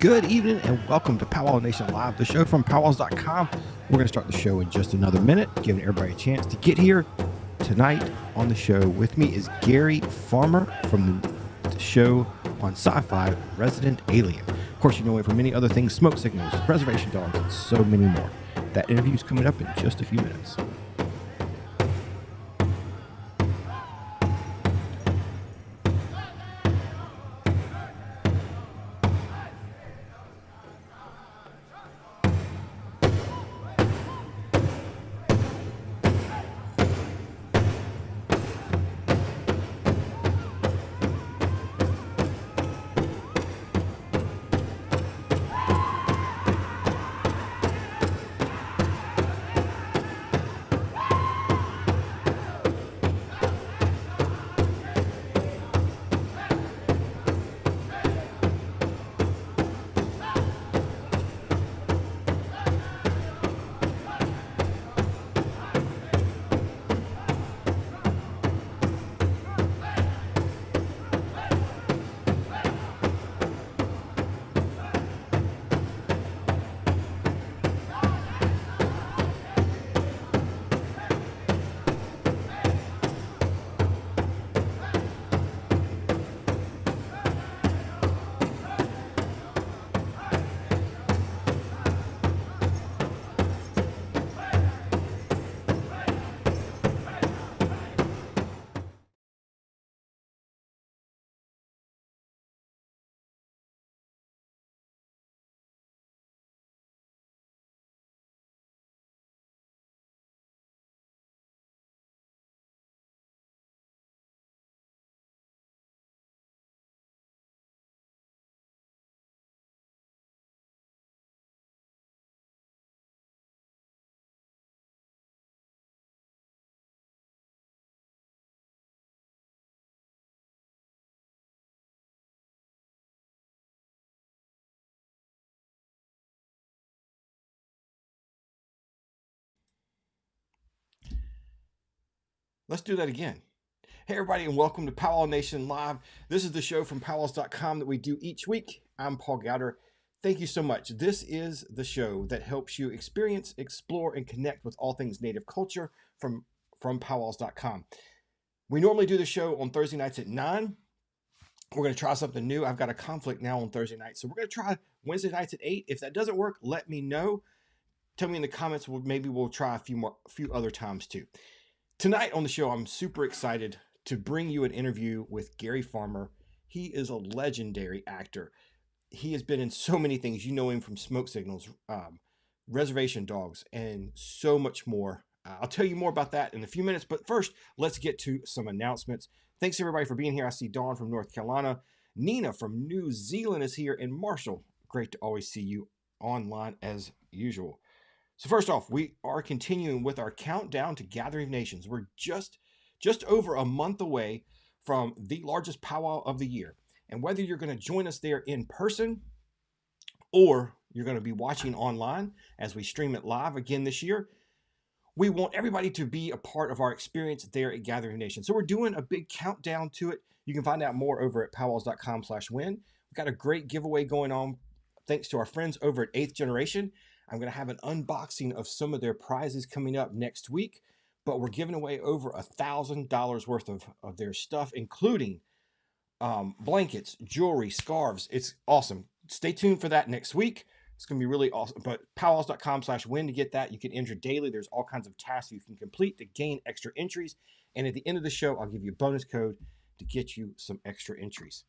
Good evening and welcome to Powwow Nation Live, the show from PowWows.com. We're going to start the show in just another minute, giving everybody a chance to get here. Tonight on the show with me is Gary Farmer from the show on SYFY, Resident Alien. Of course, you know him from many other things, Smoke Signals, Reservation Dogs, and so many more. That interview is coming up in just a few minutes. Let's do that again. Hey, everybody, and welcome to Powwow Nation Live. This is the show from PowWows.com that we do each week. I'm Paul Gowder. Thank you so much. This is the show that helps you experience, explore, and connect with all things Native culture from PowWows.com. We normally do the show on Thursday nights at 9. We're going to try something new. I've got a conflict now on Thursday night, so we're going to try Wednesday nights at 8. If that doesn't work, let me know. Tell me in the comments. Maybe we'll try a few other times too. Tonight on the show, I'm super excited to bring you an interview with Gary Farmer. He is a legendary actor. He has been in so many things. You know him from Smoke Signals, Reservation Dogs, and so much more. I'll tell you more about that in a few minutes, but first, let's get to some announcements. Thanks, everybody, for being here. I see Dawn from North Carolina. Nina from New Zealand is here, and Marshall, great to always see you online as usual. So first off, we are continuing with our countdown to Gathering of Nations. We're just over a month away from the largest powwow of the year. And whether you're going to join us there in person or you're going to be watching online as we stream it live again this year, we want everybody to be a part of our experience there at Gathering of Nations. So we're doing a big countdown to it. You can find out more over at powwows.com/win. We've got a great giveaway going on thanks to our friends over at 8th Generation. I'm going to have an unboxing of some of their prizes coming up next week, but we're giving away over $1,000 worth of their stuff, including blankets, jewelry, scarves. It's awesome. Stay tuned for that next week. It's going to be really awesome. But powwows.com/win to get that. You can enter daily. There's all kinds of tasks you can complete to gain extra entries. And at the end of the show, I'll give you a bonus code to get you some extra entries.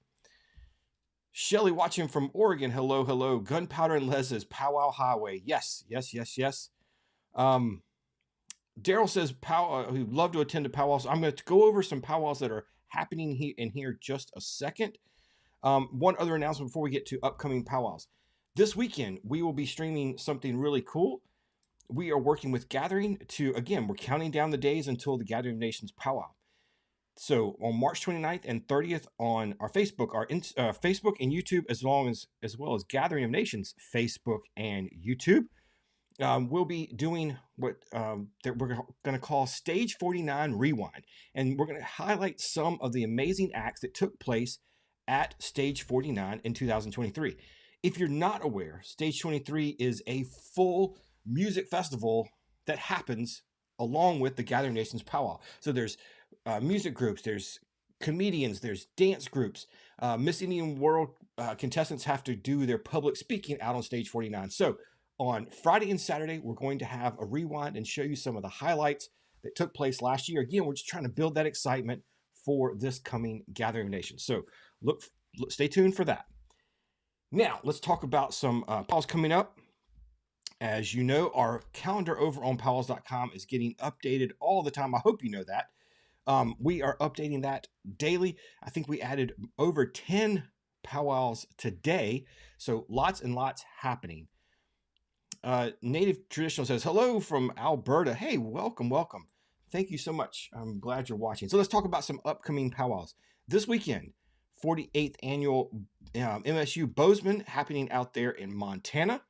Shelly watching from Oregon. Hello, hello. Gunpowder and Les Powwow Highway. Yes. Daryl says he'd love to attend to powwows. I'm going to go over some powwows that are happening here just a second. One other announcement before we get to upcoming powwows. This weekend, we will be streaming something really cool. We are working with Gathering we're counting down the days until the Gathering of Nations powwow. So on March 29th and 30th on our Facebook, Facebook and YouTube, as well as Gathering of Nations Facebook and YouTube, we'll be doing what that we're going to call Stage 49 Rewind, and we're going to highlight some of the amazing acts that took place at Stage 49 in 2023. If you're not aware, Stage 23 is a full music festival that happens along with the Gathering Nations Powwow. So there's music groups, there's comedians, there's dance groups. Miss Indian World contestants have to do their public speaking out on Stage 49. So on Friday and Saturday, we're going to have a rewind and show you some of the highlights that took place last year. Again, we're just trying to build that excitement for this coming Gathering of Nations. So stay tuned for that. Now, let's talk about some powwows coming up. As you know, our calendar over on PowWows.com is getting updated all the time. I hope you know that. We are updating that daily. I think we added over 10 powwows today. So lots and lots happening. Native Traditional says, hello from Alberta. Hey, welcome, welcome. Thank you so much. I'm glad you're watching. So let's talk about some upcoming powwows. This weekend, 48th annual MSU Bozeman happening out there in Montana.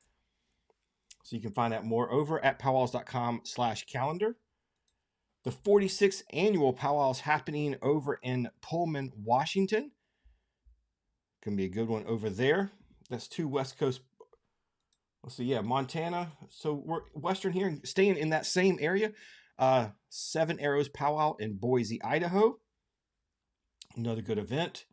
So you can find out more over at powwows.com/calendar. The 46th annual powwows happening over in Pullman, Washington. Can be a good one over there. That's 2 West Coast. Let's see, yeah, Montana. So we're Western here, staying in that same area. 7 Arrows Powwow in Boise, Idaho. Another good event.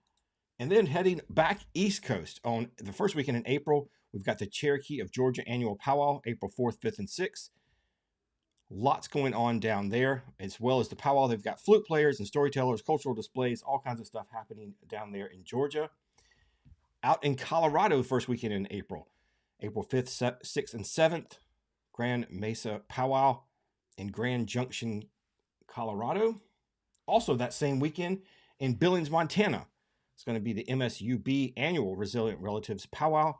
And then heading back East Coast on the first weekend in April, we've got the Cherokee of Georgia Annual Powwow, April 4th, 5th, and 6th. Lots going on down there, as well as the powwow. They've got flute players and storytellers, cultural displays, all kinds of stuff happening down there in Georgia. Out in Colorado, first weekend in April, April 5th, 6th, and 7th, Grand Mesa Powwow in Grand Junction, Colorado. Also that same weekend in Billings, Montana, it's going to be the MSUB Annual Resilient Relatives Powwow.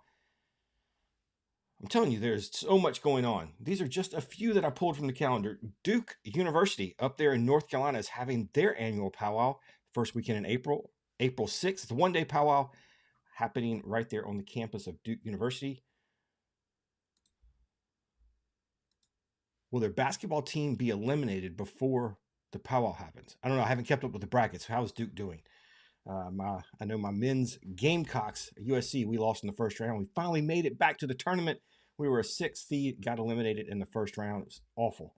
I'm telling you, there's so much going on. These are just a few that I pulled from the calendar. Duke University up there in North Carolina is having their annual powwow first weekend in April. April 6th, it's a one-day powwow happening right there on the campus of Duke University. Will their basketball team be eliminated before the powwow happens? I don't know. I haven't kept up with the brackets. How's Duke doing? I know my men's Gamecocks, USC, we lost in the first round. We finally made it back to the tournament. We were a 6th seed, got eliminated in the first round. It was awful.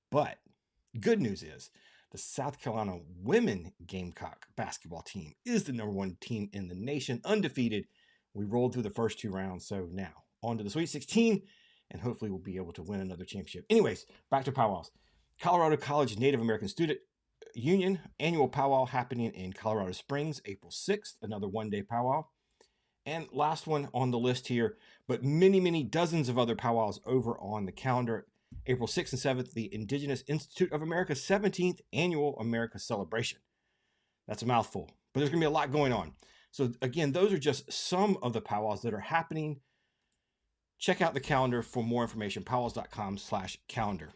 But good news is the South Carolina women Gamecock basketball team is the #1 team in the nation, undefeated. We rolled through the first 2 rounds. So now on to the Sweet 16, and hopefully we'll be able to win another championship. Anyways, back to powwows. Colorado College Native American Student Union annual powwow happening in Colorado Springs, April 6th, another one-day powwow. And last one on the list here, but many, many dozens of other powwows over on the calendar. April 6th and 7th, the Indigenous Institute of America's 17th Annual America Celebration. That's a mouthful, but there's going to be a lot going on. So again, those are just some of the powwows that are happening. Check out the calendar for more information, powwows.com/calendar.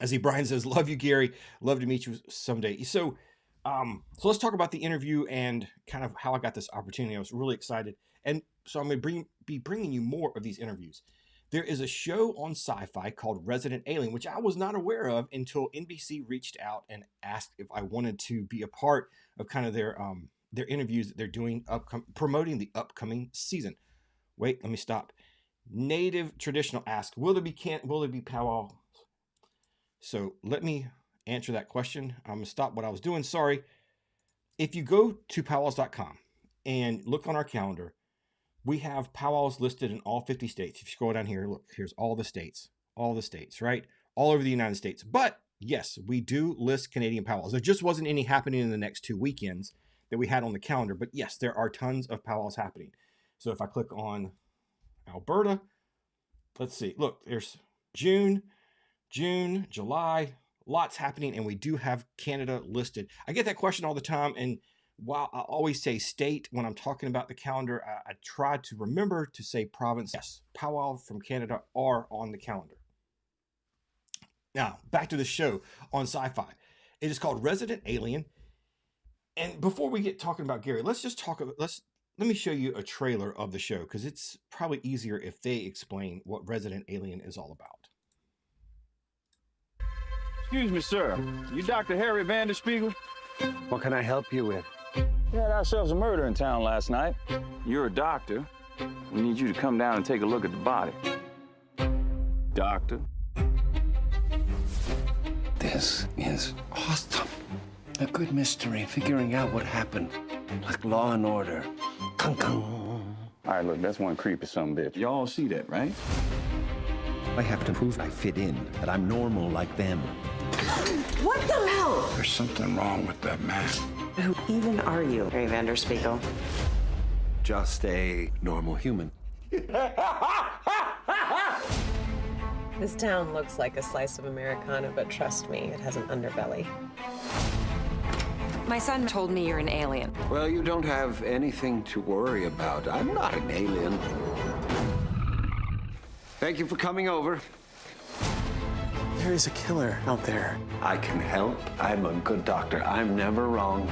I see Brian says, love you, Gary. Love to meet you someday. So let's talk about the interview and kind of how I got this opportunity. I was really excited. And so I'm going to be bringing you more of these interviews. There is a show on SYFY called Resident Alien, which I was not aware of until NBC reached out and asked if I wanted to be a part of kind of their interviews that they're doing, promoting the upcoming season. Wait, let me stop. Native Traditional asked, will there be powwow? So let me answer that question. I'm going to stop what I was doing. Sorry. If you go to powwows.com and look on our calendar, we have powwows listed in all 50 states. If you scroll down here, look, here's all the states, right? All over the United States. But yes, we do list Canadian powwows. There just wasn't any happening in the next 2 weekends that we had on the calendar. But yes, there are tons of powwows happening. So if I click on Alberta, let's see. Look, there's June, July, lots happening, and we do have Canada listed. I get that question all the time, and while I always say state when I'm talking about the calendar, I try to remember to say province. Yes, powwow from Canada are on the calendar. Now, back to the show on SYFY. It is called Resident Alien. And before we get talking about Gary, let me show you a trailer of the show, because it's probably easier if they explain what Resident Alien is all about. Excuse me, sir. You Dr. Harry Vanderspiegel? What can I help you with? We had ourselves a murder in town last night. You're a doctor. We need you to come down and take a look at the body. Doctor. This is awesome. A good mystery, figuring out what happened. Like Law and Order. Kung kung. All right, look, that's one creepy sumbitch. Y'all see that, right? I have to prove I fit in, that I'm normal like them. What the hell? There's something wrong with that man. Who even are you, Ray Vander Spiegel? Just a normal human. This town looks like a slice of Americana, but trust me, it has an underbelly. My son told me you're an alien. Well, you don't have anything to worry about. I'm not an alien. Thank you for coming over. There is a killer out there. I can help. I'm a good doctor. I'm never wrong.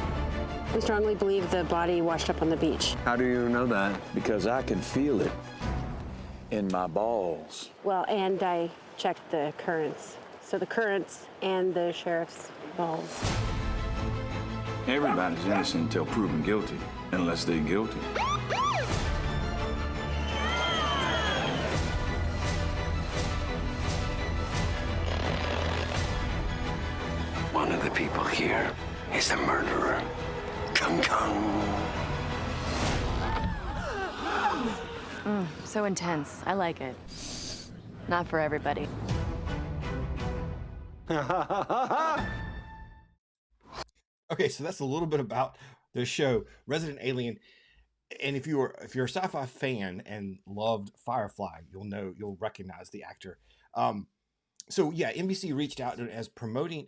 We strongly believe the body washed up on the beach. How do you know that? Because I can feel it in my balls. Well, and I checked the currents. So the currents and the sheriff's balls. Everybody's innocent until proven guilty, unless they're guilty. One of the people here is the murderer. Kung kung. So intense. I like it. Not for everybody. Okay, so that's a little bit about the show Resident Alien. And if you're a sci-fi fan and loved Firefly, you'll recognize the actor. So yeah, NBC reached out as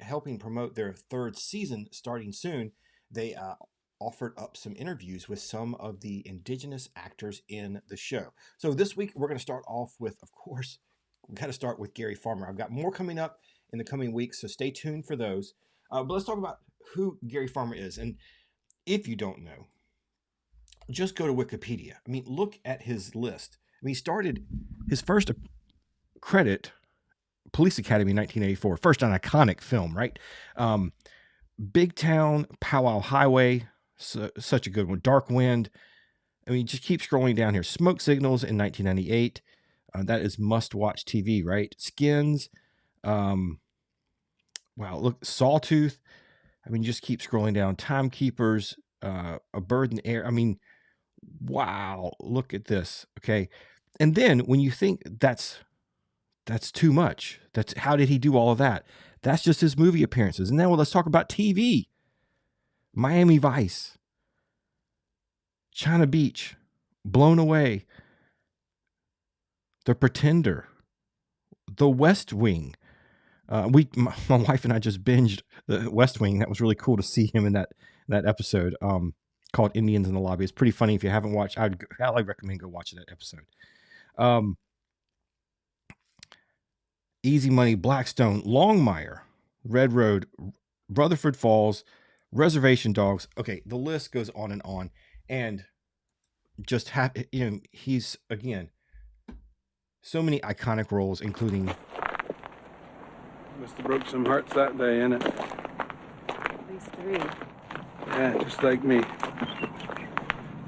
helping promote their third season starting soon. They offered up some interviews with some of the Indigenous actors in the show. So this week we're going to start off with, of course, we got to start with Gary Farmer. I've got more coming up in the coming weeks, so stay tuned for those. But let's talk about who Gary Farmer is. And if you don't know, just go to Wikipedia. I mean, look at his list. I mean, he started his first credit, Police Academy in 1984. First an iconic film, right? Big Town, Powwow Highway, such a good one. Dark Wind. I mean, just keep scrolling down here. Smoke Signals in 1998. That is must-watch TV, right? Skins. Wow, look, Sawtooth. I mean, just keep scrolling down. Timekeepers, A Bird in the Air. I mean, wow, look at this. Okay. And then when you think that's too much, how did he do all of that? That's just his movie appearances. And then let's talk about TV. Miami Vice, China Beach, Blown Away, The Pretender, The West Wing. My wife and I just binged The West Wing. That was really cool to see him in that episode called Indians in the Lobby. It's pretty funny. If you haven't watched, I would highly recommend go watch that episode. Easy Money, Blackstone, Longmire, Red Road, Rutherford Falls, Reservation Dogs. Okay, the list goes on, and just he's again so many iconic roles, including. Must have broke some hearts that day, innit? At least 3. Yeah, just like me.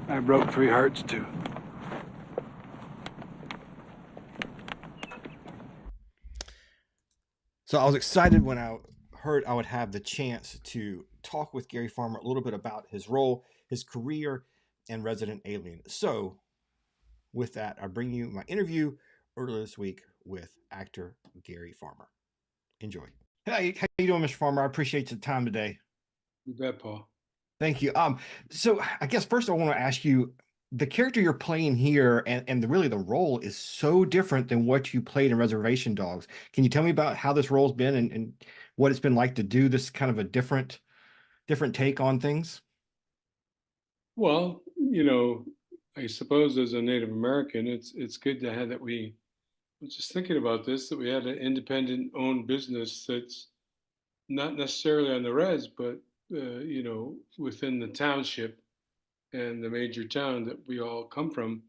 I broke 3 hearts too. So I was excited when I heard I would have the chance to talk with Gary Farmer a little bit about his role, his career, and Resident Alien. So with that, I bring you my interview earlier this week with actor Gary Farmer. Enjoy. Hey, how you doing, Mr. Farmer? I appreciate your time today. You bet, Paul. Thank you. So I guess first I want to ask you, the character you're playing here and really the role is so different than what you played in Reservation Dogs. Can you tell me about how this role's been and what it's been like to do this kind of a different take on things? Well, I suppose as a Native American, it's good to have that I was just thinking about this, that we had an independent owned business that's not necessarily on the res, but, within the township and the major town that we all come from.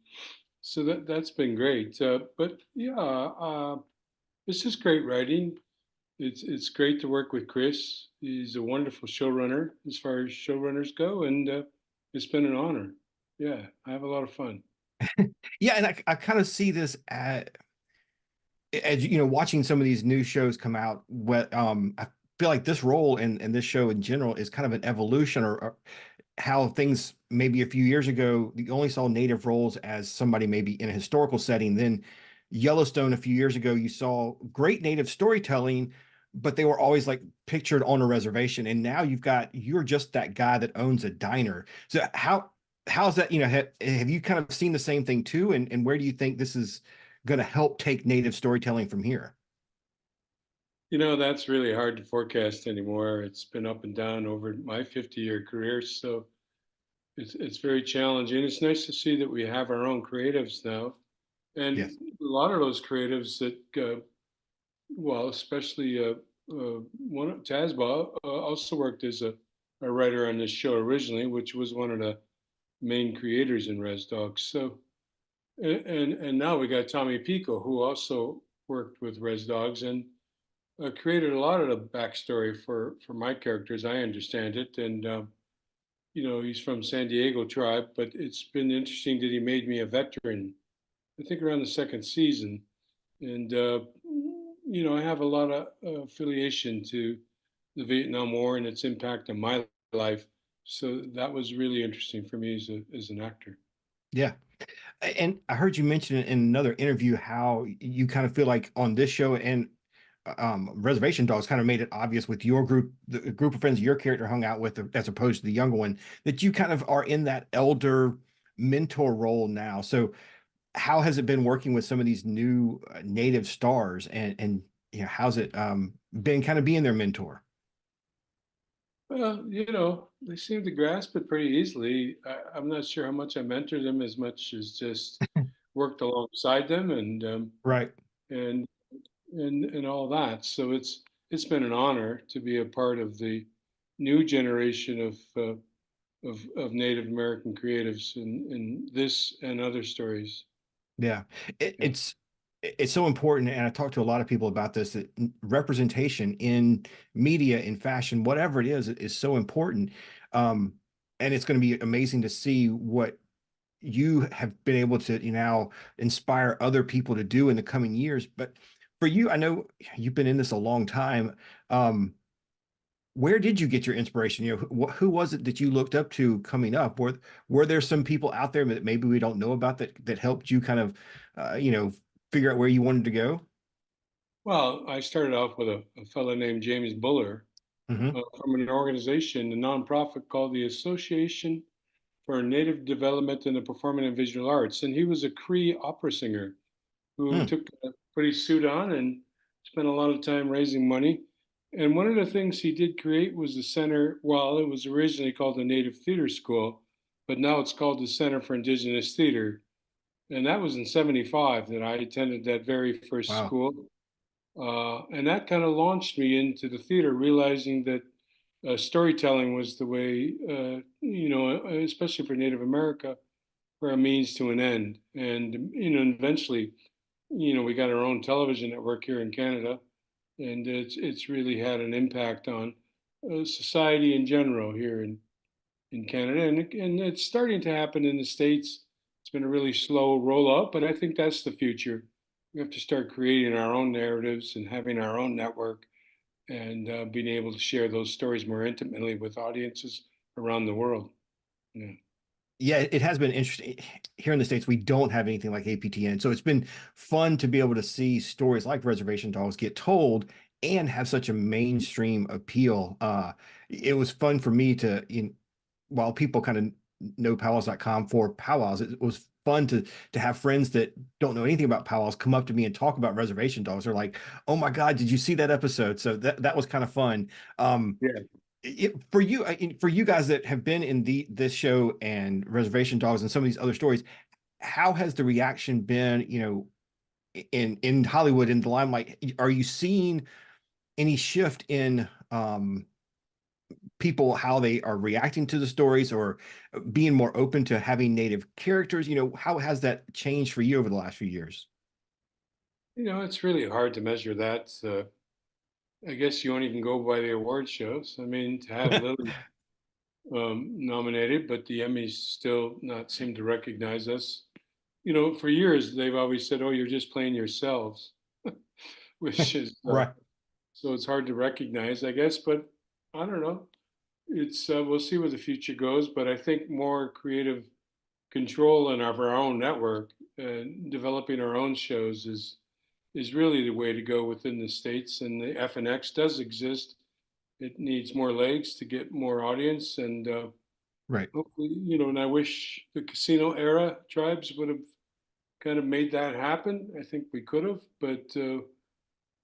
So that's been great. But yeah, it's just great writing. It's great to work with Chris. He's a wonderful showrunner as far as showrunners go. And it's been an honor. Yeah, I have a lot of fun. Yeah, and I kind of see this as you know, watching some of these new shows come out. What I feel like this role and this show in general is kind of an evolution, or how things maybe a few years ago you only saw native roles as somebody maybe in a historical setting. Then Yellowstone a few years ago, you saw great native storytelling, but they were always like pictured on a reservation. And now you're just that guy that owns a diner. So how's that, you know, have you kind of seen the same thing too? And where do you think this is going to help take native storytelling from here? You know, that's really hard to forecast anymore. It's been up and down over my 50-year career, so it's very challenging. It's nice to see that we have our own creatives now, and Yes. a lot of those creatives that, well, especially one Tazba also worked as a writer on this show originally, which was one of the main creators in Res Dogs. So, and now we got Tommy Pico, who also worked with Res Dogs and created a lot of the backstory for my characters. I understand it, and you know, he's from San Diego tribe, but it's been interesting that he made me a veteran. I think around the second season, and you know, I have a lot of affiliation to the Vietnam War and its impact on my life. So that was really interesting for me as an actor. Yeah. And I heard you mention in another interview how you kind of feel like on this show and Reservation Dogs kind of made it obvious with your group, the group of friends your character hung out with, as opposed to the younger one, that you kind of are in that elder mentor role now. So how has it been working with some of these new native stars, and you know, how's it been kind of being their mentor? Well, you know, they seem to grasp it pretty easily. I'm not sure how much I mentored them as much as just worked alongside them Right. and and all that. So it's been an honor to be a part of the new generation of Native American creatives in this and other stories. Yeah, Yeah. it's so important, and I talk to a lot of people about this, that representation in media, in fashion, whatever it is so important. Um, and it's going to be amazing to see what you have been able to, you know, inspire other people to do in the coming years. But for you, I know you've been in this a long time. Um, where did you get your inspiration? You know, who was it that you looked up to coming up? Were there some people out there that maybe we don't know about that helped you kind of, you know, figure out where you wanted to go? Well, I started off with a fellow named James Buller Hmm. from an organization, a nonprofit called the Association for Native Development in the Performing and Visual Arts. And he was a Cree opera singer who Hmm. took a pretty suit on and spent a lot of time raising money. And one of the things he did create was the center. Well, it was originally called the Native Theater School, but now it's called the Center for Indigenous Theater. And that was in '75 that I attended that very first Wow. school. And that kind of launched me into the theater, realizing that storytelling was the way, you know, especially for Native America, for a means to an end. And, you know, eventually, you know, we got our own television network here in Canada, and it's really had an impact on society in general here in Canada, and it's starting to happen in the States. It's been a really slow rollout, but I think that's the future. We have to start creating our own narratives and having our own network and being able to share those stories more intimately with audiences around the world. Yeah. Yeah, it has been interesting. Here in the States, we don't have anything like APTN. So it's been fun to be able to see stories like Reservation Dogs get told and have such a mainstream appeal. It was fun for me to, while people kind of know powwows.com for powwows, it was fun to have friends that don't know anything about powwows come up to me and talk about Reservation Dogs. They're like, "Oh my God, did you see that episode?" So that was kind of fun. Yeah. For you, for you guys that have been in this show and Reservation Dogs and some of these other stories, how has the reaction been, you know, in Hollywood, in the limelight? Are you seeing any shift in people, how they are reacting to the stories, or being more open to having native characters? You know, how has that changed for you over the last few years? You know, it's really hard to measure that. I guess you only can go by the award shows. I mean, to have Lily nominated, but the Emmys still not seem to recognize us. for years they've always said, "Oh, you're just playing yourselves," which is Right. so it's hard to recognize, I guess. But I don't know. It's we'll see where the future goes. But I think more creative control and of our own network and developing our own shows is really the way to go within the states. And the FNX does exist. It needs more legs to get more audience, and Right. hopefully, and I wish the casino era tribes would have kind of made that happen. I think we could have, but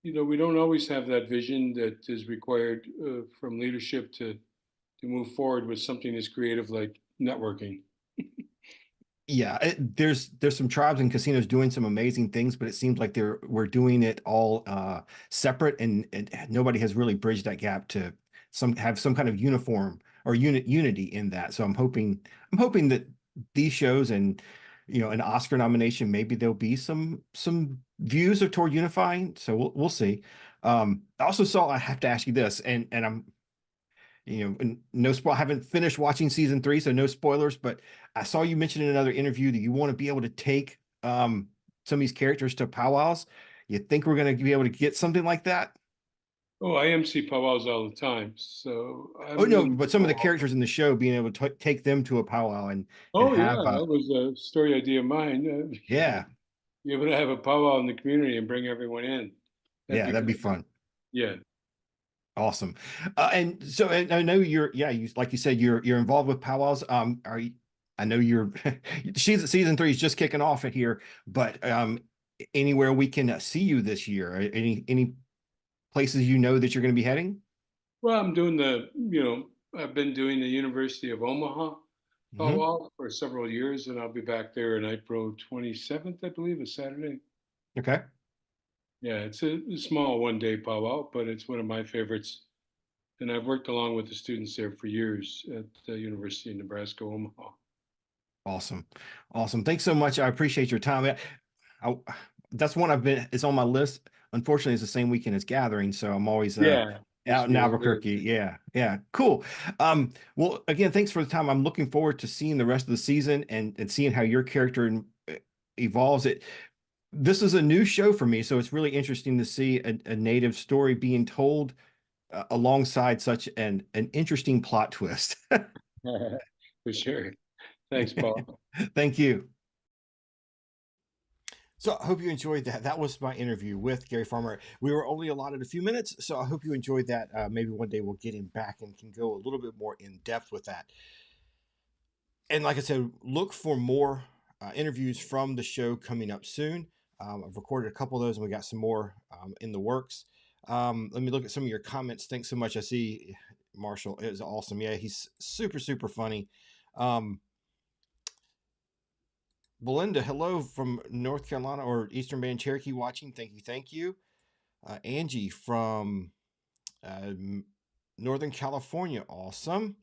we don't always have that vision that is required from leadership to move forward with something as creative like networking. Yeah, there's some tribes and casinos doing some amazing things, but it seems like we're doing it all separate, and nobody has really bridged that gap to have some kind of uniform or unity in that. So I'm hoping that these shows and an Oscar nomination, maybe there'll be some views toward unifying. So we'll see. I also saw, I have to ask you this, and I'm and no spoil. I haven't finished watching season 3, so no spoilers. But I saw you mention in another interview that you want to be able to take some of these characters to powwows. You think we're going to be able to get something like that? Oh, I MC powwows all the time, so Oh no, but some of the characters in the show being able to take them to a powwow and Oh yeah, have that was a story idea of mine. yeah, Be able to have a powwow in the community and bring everyone in. that'd be great. fun. Yeah. Awesome. And so I know you like you said, you're involved with powwows. I know you're season 3 is just kicking off here, but anywhere we can see you this year? Any places that you're going to be heading? Well, I'm doing I've been doing the University of Omaha powwow for several years, and I'll be back there on April 27th, I believe, a Saturday. Okay. Yeah, it's a small one-day powwow, but it's one of my favorites. And I've worked along with the students there for years at the University of Nebraska, Omaha. Awesome. Thanks so much. I appreciate your time. That's one it's on my list. Unfortunately, it's the same weekend as Gathering, so I'm always out in Albuquerque. Yeah. Cool. Well, again, thanks for the time. I'm looking forward to seeing the rest of the season and seeing how your character evolves. This is a new show for me, so it's really interesting to see a native story being told alongside such an interesting plot twist. For sure. Thanks, Paul. Thank you. So I hope you enjoyed that. That was my interview with Gary Farmer. We were only allotted a few minutes, so I hope you enjoyed that. Maybe one day we'll get him back and can go a little bit more in depth with that. And like I said, look for more interviews from the show coming up soon. I've recorded a couple of those, and we got some more in the works. Let me look at some of your comments. Thanks so much. I see Marshall is awesome. Yeah, he's super, super funny. Belinda, hello from North Carolina or Eastern Band Cherokee watching. Thank you. Angie from Northern California, awesome.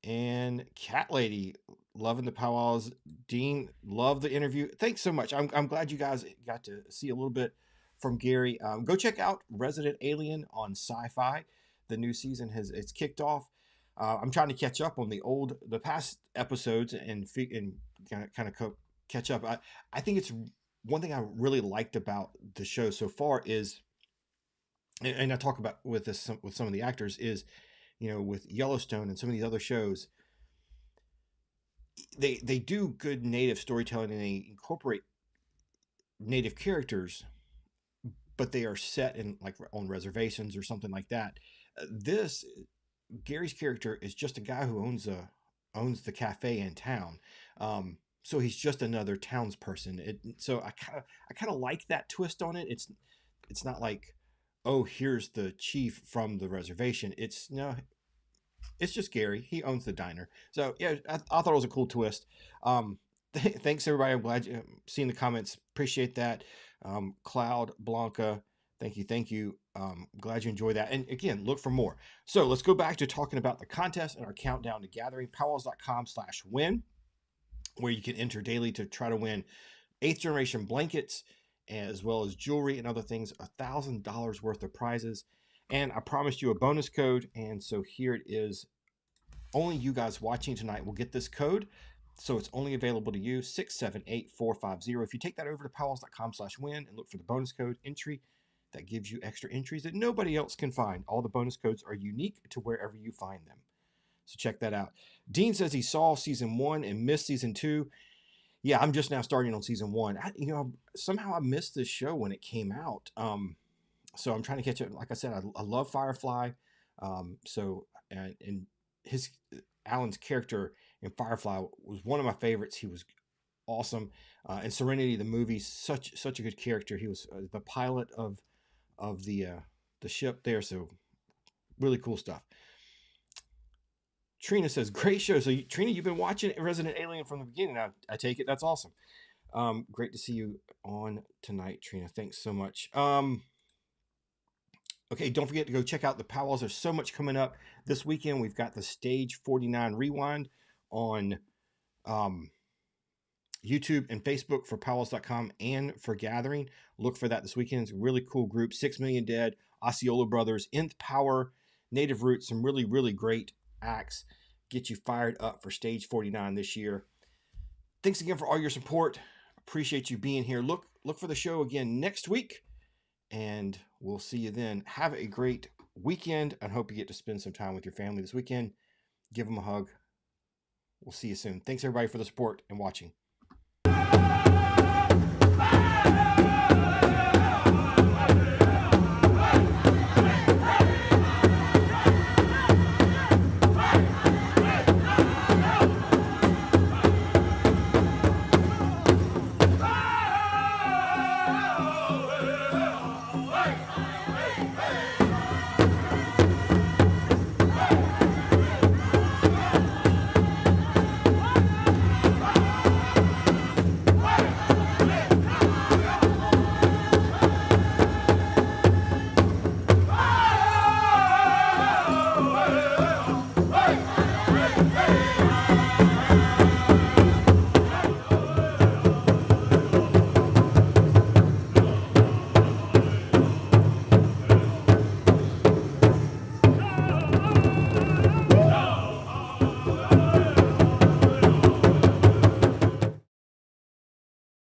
And Cat Lady, loving the powwows. Dean, love the interview. Thanks so much. I'm glad you guys got to see a little bit from Gary. Go check out Resident Alien on SYFY. The new season it's kicked off. I'm trying to catch up on the past episodes and kind of catch up. I think it's one thing I really liked about the show so far is, and I talk about with some of the actors is, with Yellowstone and some of these other shows, they do good native storytelling and they incorporate native characters, but they are set in like on reservations or something like that. Gary's character is just a guy who owns the cafe in town. So he's just another townsperson. So I kind of like that twist on it. It's not like, oh, here's the chief from the reservation. It's just Gary. He owns the diner. So yeah, I thought it was a cool twist. Thanks everybody. I'm glad you seeing the comments. Appreciate that. Cloud, Blanca, thank you. Glad you enjoyed that. And again, look for more. So let's go back to talking about the contest and our countdown to gathering. PowWows.com/win, where you can enter daily to try to win 8th generation blankets, as well as jewelry and other things, $1,000 worth of prizes. And I promised you a bonus code, and so here it is. Only you guys watching tonight will get this code. So it's only available to you, 678450. If you take that over to powwows.com/win and look for the bonus code entry, that gives you extra entries that nobody else can find. All the bonus codes are unique to wherever you find them. So check that out. Dean says he saw season 1 and missed season 2. Yeah, I'm just now starting on season 1. Somehow I missed this show when it came out. So I'm trying to catch up. Like I said, I love Firefly. And his Alan's character in Firefly was one of my favorites. He was awesome. And Serenity, the movie, such a good character. He was the pilot of the ship there. So really cool stuff. Trina says, great show. So Trina, you've been watching Resident Alien from the beginning. I take it. That's awesome. Great to see you on tonight, Trina. Thanks so much. Okay, don't forget to go check out the powwows. There's so much coming up this weekend. We've got the Stage 49 Rewind on YouTube and Facebook for powwows.com and for Gathering. Look for that this weekend. It's a really cool group. 6 Million Dead, Osceola Brothers, Nth Power, Native Roots, some really, really great acts. Get you fired up for Stage 49 this year. Thanks again for all your support. Appreciate you being here. Look for the show again next week, and we'll see you then. Have a great weekend, and hope you get to spend some time with your family this weekend. Give them a hug. We'll see you soon. Thanks everybody for the support and watching.